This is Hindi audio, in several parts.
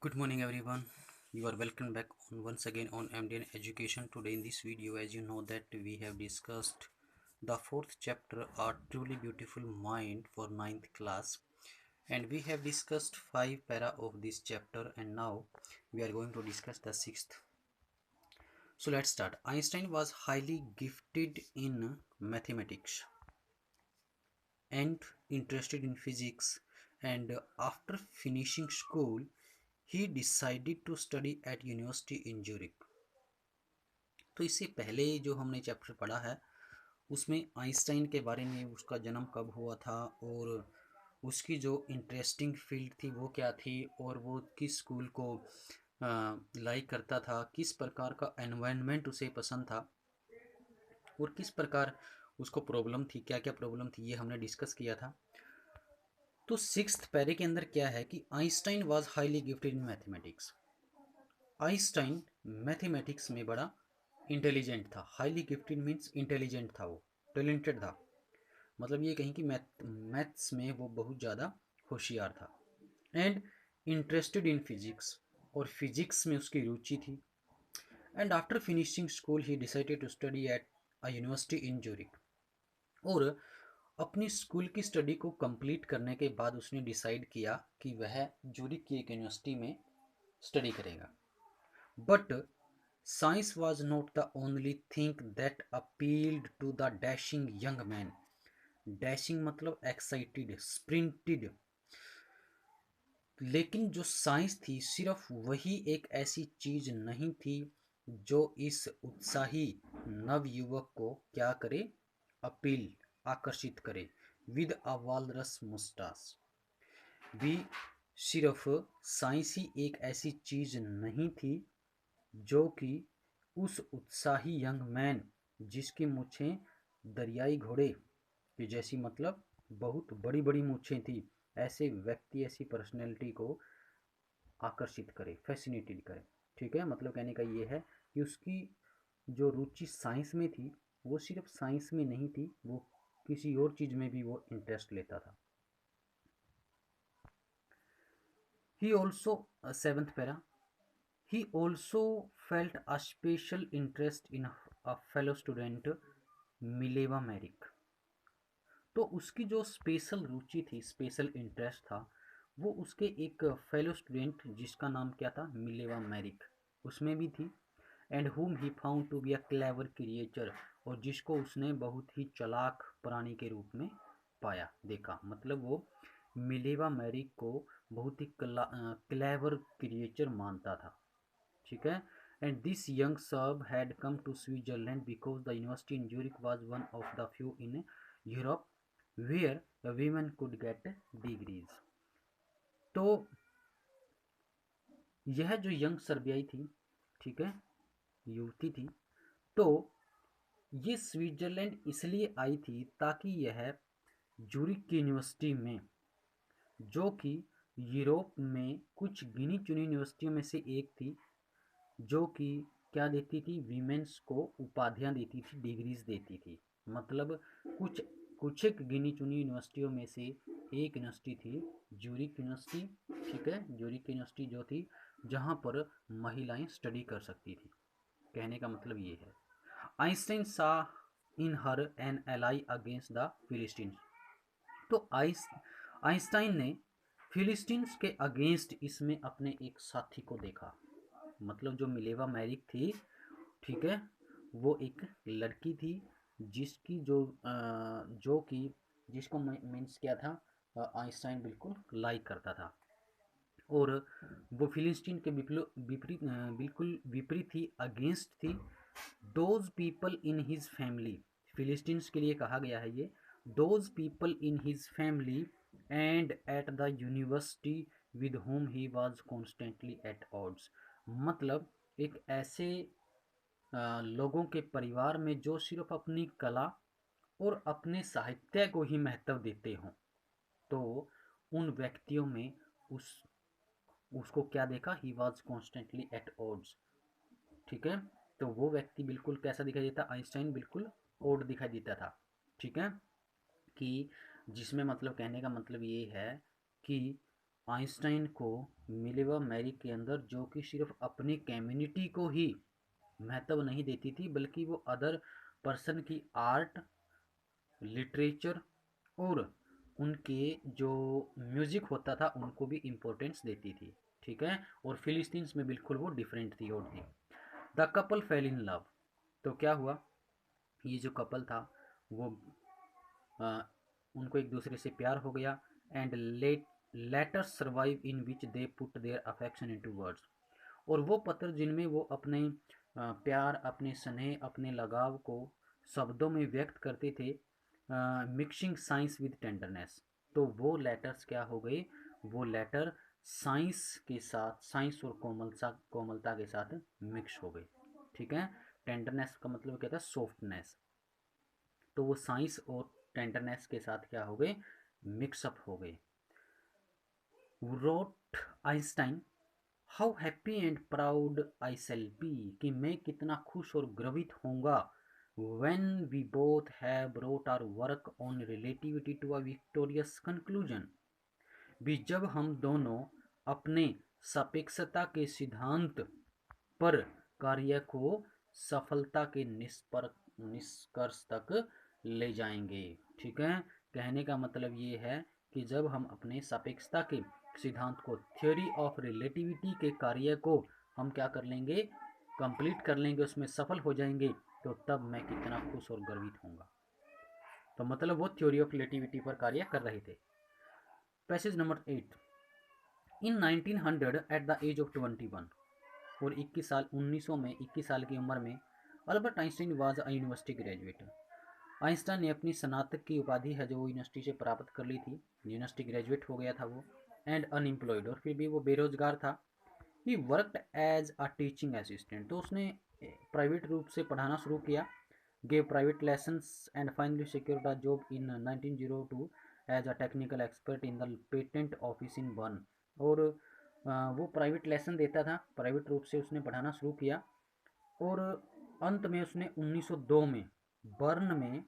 Good morning, everyone. You are welcome back once again on MDN Education. Today, in this video, as you know, that we have discussed the fourth chapter, A Truly Beautiful Mind for ninth class, and we have discussed five para of this chapter, and now we are going to discuss the sixth. So let's start. Einstein was highly gifted in mathematics and interested in physics, and after finishing school he decided to study at university in Zurich. तो इससे पहले जो हमने चैप्टर पढ़ा है उसमें आइंस्टाइन के बारे में, उसका जन्म कब हुआ था और उसकी जो इंटरेस्टिंग फील्ड थी वो क्या थी, और वो किस स्कूल को लाइक करता था, किस प्रकार का एनवायरनमेंट उसे पसंद था और किस प्रकार उसको प्रॉब्लम थी, क्या क्या प्रॉब्लम थी, ये हमने डिस्कस किया था। तो सिक्स्थ पैरे के अंदर क्या है कि Einstein was highly gifted in mathematics. Einstein mathematics में बड़ा इंटेलिजेंट था। हाईली गिफ्टेड मीन्स इंटेलिजेंट था, वो टैलेंटेड था। मतलब ये कहीं कि मैथ्स में वो बहुत ज़्यादा होशियार था। एंड इंटरेस्टेड इन फिजिक्स, और फिजिक्स में उसकी रुचि थी। And after finishing school he decided to study at a university in Zurich. और अपनी स्कूल की स्टडी को कंप्लीट करने के बाद उसने डिसाइड किया कि वह ज्यूरिक की एक यूनिवर्सिटी में स्टडी करेगा। But science was not the only thing that appealed to the dashing young man. Dashing मतलब एक्साइटेड, स्प्रिंटेड। लेकिन जो साइंस थी सिर्फ वही एक ऐसी चीज नहीं थी जो इस उत्साही नवयुवक को क्या करे, अपील, आकर्षित करे। विद अ वालरस मुस्टास भी, सिर्फ साइंस ही एक ऐसी चीज नहीं थी जो कि उस उत्साही यंग मैन, जिसकी मूछें दरियाई घोड़े की जैसी, मतलब बहुत बड़ी बड़ी मूछें थी, ऐसे व्यक्ति, ऐसी पर्सनैलिटी को आकर्षित करे, फैसिनेटेड करे। ठीक है, मतलब कहने का ये है कि उसकी जो रुचि साइंस में थी वो सिर्फ साइंस में नहीं थी, वो किसी और चीज़ में भी वो इंटरेस्ट लेता था। He also, seventh para, he also felt a special interest in a fellow student Mileva Maric. तो उसकी जो स्पेशल रुचि थी, स्पेशल इंटरेस्ट था, वो उसके एक फेलो स्टूडेंट जिसका नाम क्या था, मिलेवा मैरिक, उसमें भी थी। And whom he found to be a clever creature, और जिसको उसने बहुत ही चालाक प्राणी के रूप में पाया, देखा। मतलब वो मिलेवा मैरिक को बहुत ही क्लेवर क्रिएचर मानता था। ठीक है। And this young Serb had come to Switzerland because the university in Zurich was one of the few in Europe where women could get degrees. तो यह जो यंग सर्बियाई थी, ठीक है, युवती थी, तो ये स्विट्जरलैंड इसलिए आई थी ताकि यह ज्यूरिक की यूनिवर्सिटी में, जो कि यूरोप में कुछ गिनी चुनी यूनिवर्सिटियों में से एक थी, जो कि क्या देती थी, वीमेंस को उपाधियां देती थी, डिग्रीज देती थी। मतलब कुछ कुछ एक गिनी चुनी यूनिवर्सिटियों में से एक यूनिवर्सिटी थी ज्यूरिक यूनिवर्सिटी। ठीक है, ज्यूरिक यूनिवर्सिटी जो थी जहाँ पर महिलाएं स्टडी कर सकती थी। कहने का मतलब ये है, आइंस्टाइन सा इन हर एन एलाई अगेंस्ट द फिलिस्टीन्स। तो आइंस्टाइन ने फिलिस्टीन्स के अगेंस्ट इसमें अपने एक साथी को देखा। मतलब जो मिलेवा मैरिक थी, ठीक है, वो एक लड़की थी जिसकी जो कि जिसको मीन्स क्या था, आइंस्टाइन बिल्कुल लाइक करता था। और वो फिलिस्तीन के विपरीत, बिल्कुल विपरीत थी, अगेंस्ट थी। Those people in his family, Philistines के लिए कहा गया है ये, those people in his family and at the university with whom he was constantly at odds. मतलब एक ऐसे लोगों के परिवार में जो सिर्फ अपनी कला और अपने साहित्य को ही महत्व देते हों, तो उन व्यक्तियों में उस उसको क्या देखा, he was constantly at odds. ठीक है, तो वो व्यक्ति बिल्कुल कैसा दिखाई देता, आइंस्टाइन बिल्कुल ओड दिखाई देता था। ठीक है, कि जिसमें मतलब कहने का मतलब ये है कि आइंस्टाइन को मिलेवा मैरी के अंदर, जो कि सिर्फ अपनी कम्युनिटी को ही महत्व नहीं देती थी, बल्कि वो अदर पर्सन की आर्ट, लिटरेचर और उनके जो म्यूजिक होता था उनको भी इम्पोर्टेंस देती थी। ठीक है, और फिलिस्तीन्स में बिल्कुल वो डिफरेंट थी और थी। The couple fail in love. तो क्या हुआ, ये जो कपल था वो उनको एक दूसरे से प्यार हो गया। And letter survive in which they put their affection into words. और वो पत्र जिनमें वो अपने प्यार, अपने स्नेह, अपने लगाव को शब्दों में व्यक्त करते थे, मिक्सिंग साइंस विद टेंडरनेस। तो वो लेटर्स क्या हो गए, वो लेटर साइंस के साथ, साइंस और कोमलता के साथ मिक्स हो गए। ठीक है, टेंडरनेस का मतलब क्या था, सॉफ्टनेस। तो वो साइंस और टेंडरनेस के साथ क्या हो गए, मिक्सअप हो गए। Wrote Einstein, how happy and proud I shall be, कि मैं कितना खुश और गर्वित होऊंगा, when we both have brought our work on relativity to a victorious conclusion, भी जब हम दोनों अपने सापेक्षता के सिद्धांत पर कार्य को सफलता के निष्कर्ष तक ले जाएंगे। ठीक है, कहने का मतलब ये है कि जब हम अपने सापेक्षता के सिद्धांत को, थ्योरी ऑफ रिलेटिविटी के कार्य को हम क्या कर लेंगे, कंप्लीट कर लेंगे, उसमें सफल हो जाएंगे, तो तब मैं कितना खुश और गर्वित होऊंगा। तो मतलब वो थ्योरी ऑफ रिलेटिविटी पर कार्य कर रहे थे। Passage number 8, in 1900 at the age of 21, और 21 साल 1900 में 21 साल की उम्र में Albert Einstein was a university graduate. Einstein ने अपनी स्नातक की उपाधि है जो वो यूनिवर्सिटी से प्राप्त कर ली थी, यूनिवर्सिटी ग्रेजुएट हो गया था वो, एंड अनएम्प्लॉयड, और फिर भी वो बेरोजगार था। He worked as a teaching assistant, तो उसने प्राइवेट रूप से पढ़ाना शुरू किया, gave private lessons and finally secured a job in 1902 as a technical expert in the patent office in Bern. और वो प्राइवेट लेसन देता था, प्राइवेट रूप से उसने पढ़ाना शुरू किया, और अंत में उसने 1902 में बर्न में,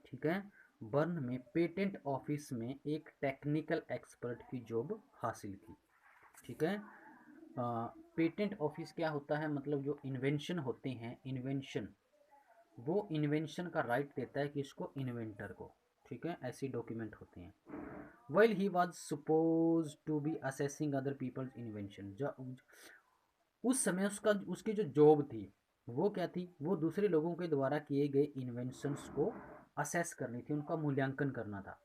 ठीक है, बर्न में पेटेंट ऑफिस में एक टेक्निकल एक्सपर्ट की जॉब हासिल की। ठीक है, पेटेंट ऑफिस क्या होता है, मतलब जो इन्वेंशन होते हैं, इन्वेंशन, वो इन्वेंशन का राइट देता है किसको, इन्वेंटर को। ठीक है, ऐसे डॉक्यूमेंट होते हैं। while he was supposed to be assessing other people's invention, उस समय उसकी जो जॉब थी वो क्या थी, वो दूसरे लोगों के द्वारा किए गए इन्वेंशंस को असेस करनी थी, उनका मूल्यांकन करना था।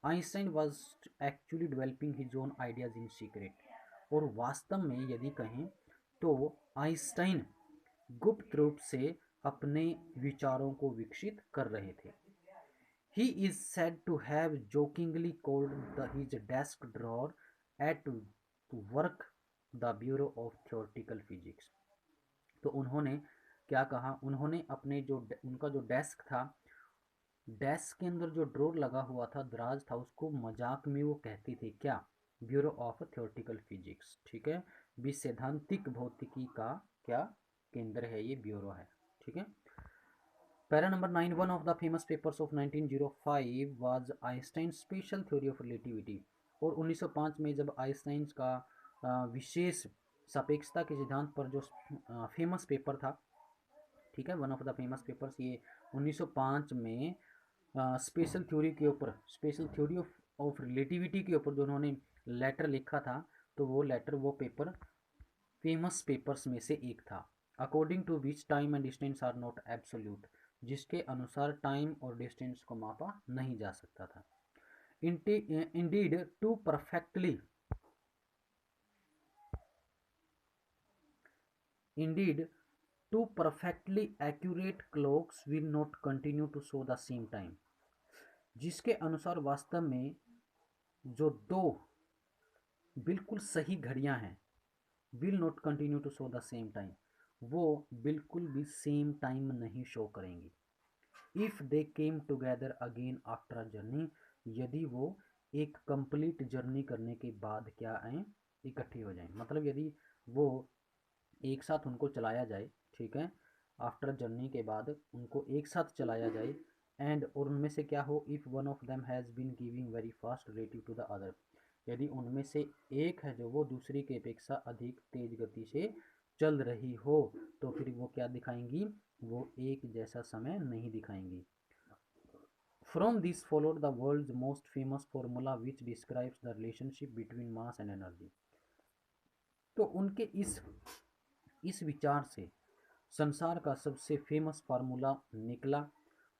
Einstein was actually developing his own ideas in secret, और वास्तव में यदि कहें तो आइंस्टाइन गुप्त रूप से अपने विचारों को विकसित कर रहे थे। He is said to have jokingly called his desk drawer at work the Bureau of Theoretical Physics। तो उन्होंने क्या कहा, उन्होंने अपने जो उनका जो डेस्क था, डेस्क के अंदर जो ड्रॉर लगा हुआ था, दराज था, उसको मजाक में वो कहते थे क्या, ब्यूरो ऑफ थियोरेटिकल फिजिक्स। ठीक है, सैद्धांतिक भौतिकी का क्या केंद्र है, ये ब्यूरो है। ठीक है, para number 9, one of the famous papers of 1905 was Einstein special theory of relativity. और 1905 में जब आइंस्टाइन का विशेष सापेक्षता के सिद्धांत पर जो फेमस पेपर था, ठीक है, one of the famous papers, ये 1905 में स्पेशल थ्योरी के ऊपर, स्पेशल थ्योरी ऑफ रिलेटिविटी के ऊपर जो उन्होंने लेटर लिखा था, तो वो लेटर, वो पेपर फेमस पेपर्स में से एक था। According to which time and distance are not absolute, जिसके अनुसार टाइम और डिस्टेंस को मापा नहीं जा सकता था। Indeed two perfectly Indeed, two perfectly accurate clocks will not continue to show the same time, जिसके अनुसार वास्तव में जो दो बिल्कुल सही घड़ियां हैं, will not continue to show the same time, वो बिल्कुल भी सेम टाइम नहीं शो करेंगी। If they came together again after a journey, यदि वो एक कंप्लीट जर्नी करने के बाद क्या आए, इकट्ठी हो जाएं, मतलब यदि वो एक साथ उनको चलाया जाए, ठीक है, आफ्टर जर्नी के बाद उनको एक साथ चलाया जाए, एंड और उनमें से क्या हो, if one of them has been giving very fast relative to the other, यदि उनमें से एक है जो वो दूसरी की अपेक्षा अधिक तेज गति से चल रही हो तो फिर वो क्या दिखाएंगी, वो एक जैसा समय नहीं दिखाएंगी। From this followed the world's most famous formula which describes the relationship between mass and energy। तो उनके इस विचार से संसार का सबसे फेमस फार्मूला निकला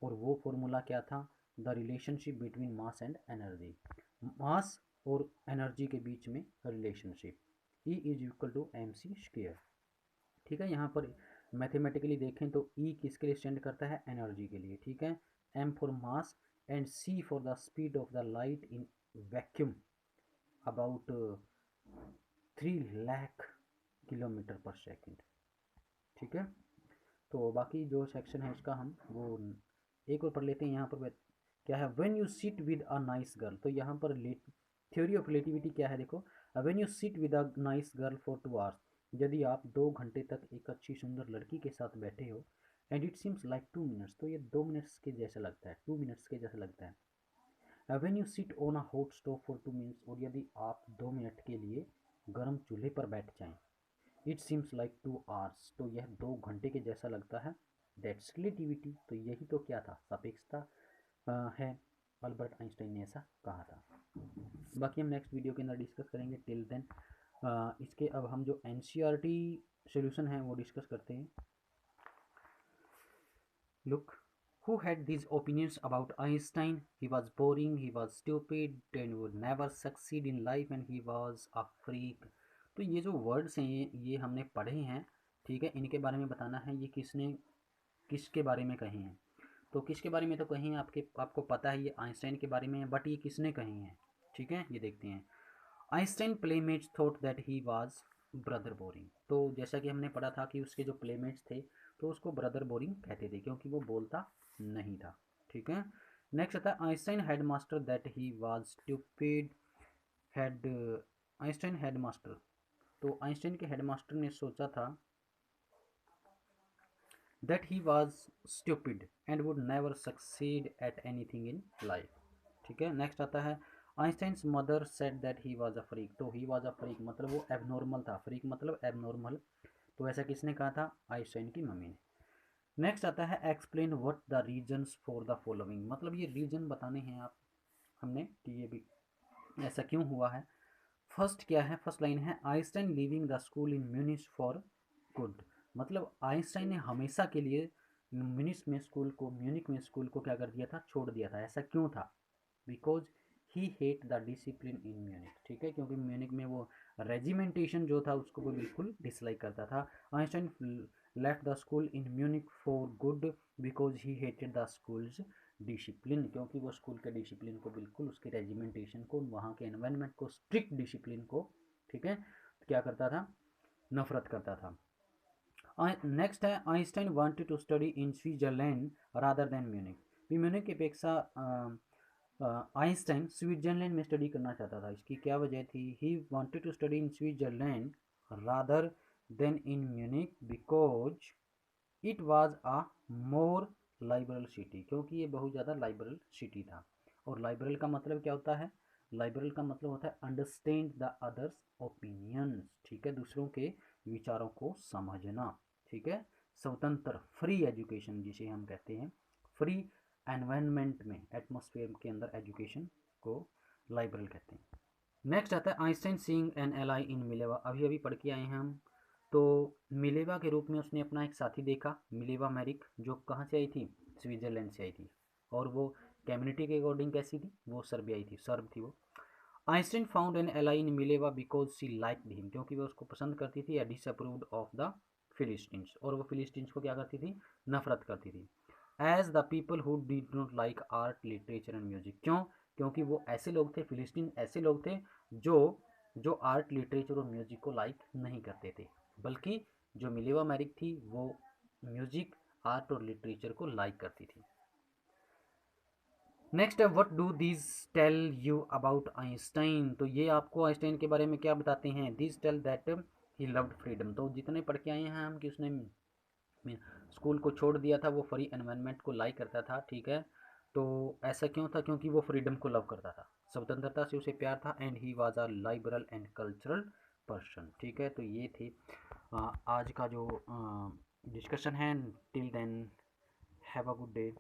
और वो फार्मूला क्या था, the relationship between mass and energy, mass और एनर्जी के बीच में relationship, E is equal to M C square. ठीक है, यहाँ पर मैथमेटिकली देखें तो E किसके लिए स्टैंड करता है, एनर्जी के लिए। ठीक है, M for mass and C for the speed of the light in vacuum about 3 lakh kilometre पर सेकेंड। ठीक है, तो बाकी जो सेक्शन है उसका हम वो एक और पढ़ लेते हैं। यहाँ पर क्या है, when you sit with a nice girl, तो यहाँ पर थ्योरी ऑफ रिलेटिविटी क्या है, देखो, when you sit with a nice girl for 2 hours, यदि आप 2 घंटे तक एक अच्छी सुंदर लड़की के साथ बैठे हो, and it seems like 2 minutes, तो ये 2 मिनट्स के जैसा लगता है, 2 मिनट्स के जैसा लगता है। When you sit on a hot stove for 2 minutes, और यदि आप 2 मिनट के लिए गर्म चूल्हे पर बैठ जाएं, इट सीम्स लाइक 2 आवर्स, तो यह 2 घंटे के जैसा लगता है। दैट्स रिलेटिविटी, तो यही तो क्या था, सापेक्षता है। अल्बर्ट आइंस्टाइन ने ऐसा कहा था। बाकी हम नेक्स्ट वीडियो के अंदर डिस्कस करेंगे। टिल देन इसके अब हम जो एनसीईआरटी सॉल्यूशन है वो डिस्कस करते हैं। Look, who had these opinions about Einstein? He was boring, he was stupid, and would never succeed in life, and he was a freak। तो ये जो वर्ड्स हैं ये हमने पढ़े हैं, ठीक है, इनके बारे में बताना है ये किसके बारे में कहे हैं। तो किसके बारे में तो कहीं आपको पता है, ये आइंस्टाइन के बारे में है, बट ये किसने कही हैं, ठीक है, ये देखते हैं। Einstein playmates thought that he was brother boring, तो जैसा कि हमने पढ़ा था कि उसके जो प्लेमेट्स थे तो उसको ब्रदर बोरिंग कहते थे क्योंकि वो बोलता नहीं था। ठीक है, नेक्स्ट आता है Einstein head master that he was stupid head, Einstein head master, तो आइंस्टाइन के हेड मास्टर ने सोचा था that he was stupid and would never succeed at anything in life। ठीक है, नेक्स्ट आता है Einstein's mother said that he was a freak, तो ही वाज अ फ्रीक मतलब वो एबनॉर्मल था, फ्रीक मतलब एबनॉर्मल, तो ऐसा किसने कहा था, आइंस्टाइन की मम्मी ने। नेक्स्ट आता है explain what the reasons for the following, मतलब ये रीजन बताने हैं आप हमने कि ये भी ऐसा क्यों हुआ है। फर्स्ट क्या है, फर्स्ट लाइन है Einstein leaving the school in Munich for good, मतलब आइंस्टाइन ने हमेशा के लिए म्यूनिक में स्कूल को क्या कर दिया था, छोड़ दिया था। ऐसा क्यों था, because he hate the discipline in Munich. ठीक है, क्योंकि म्यूनिक में वो रेजिमेंटेशन जो था उसको वो बिल्कुल डिसलाइक करता था। Einstein left the school in Munich for good because he hated the schools discipline, क्योंकि वो स्कूल के डिसिप्लिन को बिल्कुल, उसके रेजिमेंटेशन को, वहाँ के एनवायरनमेंट को, स्ट्रिक्ट डिसिप्लिन को, ठीक है, क्या करता था, नफरत करता था। नेक्स्ट है Einstein wanted to study in Switzerland rather than Munich, भी म्यूनिक की अपेक्षा आइंस्टाइन स्विट्जरलैंड में स्टडी करना चाहता था। इसकी क्या वजह थी, he wanted to study in Switzerland rather than in Munich because it was a more liberal city, क्योंकि ये बहुत ज़्यादा लाइबरल सिटी था। और लाइबरल का मतलब क्या होता है, लाइबरल का मतलब होता है अंडरस्टैंड द अदर्स ओपिनियंस, ठीक है, दूसरों के विचारों को समझना। ठीक है, स्वतंत्र फ्री एजुकेशन जिसे हम कहते हैं, फ्री एनवायरनमेंट में, एटमॉस्फेयर के अंदर एजुकेशन को लाइबरल कहते हैं। नेक्स्ट आता है Einstein seeing N ally in Mileva, अभी अभी पढ़ के आए हैं हम। तो मिलेवा के रूप में उसने अपना एक साथी देखा, मिलेवा मैरिक, जो कहाँ से आई थी, स्विट्जरलैंड से आई थी, और वो कम्युनिटी के अकॉर्डिंग कैसी थी, वो सर्बियाई थी, सर्ब थी वो। Einstein found an ally in Mileva because she liked him, क्योंकि वो उसको पसंद करती थी, या डिसअप्रूव्ड ऑफ द फिलिस्टीन्स, और वो फिलिस्टीन्स को क्या करती थी, नफरत करती थी। As the people who did not like art literature and music, क्यों, क्योंकि वो ऐसे लोग थे, फिलिस्तीन ऐसे लोग थे जो आर्ट लिटरेचर और म्यूजिक को लाइक नहीं करते थे, बल्कि जो मिलेवा मैरिक थी वो म्यूजिक, आर्ट और लिटरेचर को लाइक करती थी। नेक्स्ट है what do this tell you about Einstein, तो ये आपको आइंस्टाइन के बारे में क्या बताते हैं, this tell that he loved freedom, तो जितने पढ़ के आए हैं हम कि उसने स्कूल को छोड़ दिया था, वो फ्री एनवायरनमेंट को लाइक करता था। ठीक है, तो ऐसा क्यों था, क्योंकि वो फ्रीडम को लव करता था। स्वतंत्रता से उसे प्यार था, and he was a liberal and cultural person. ठीक है, तो ये थे आज का जो डिस्कशन है। Till then have a good day.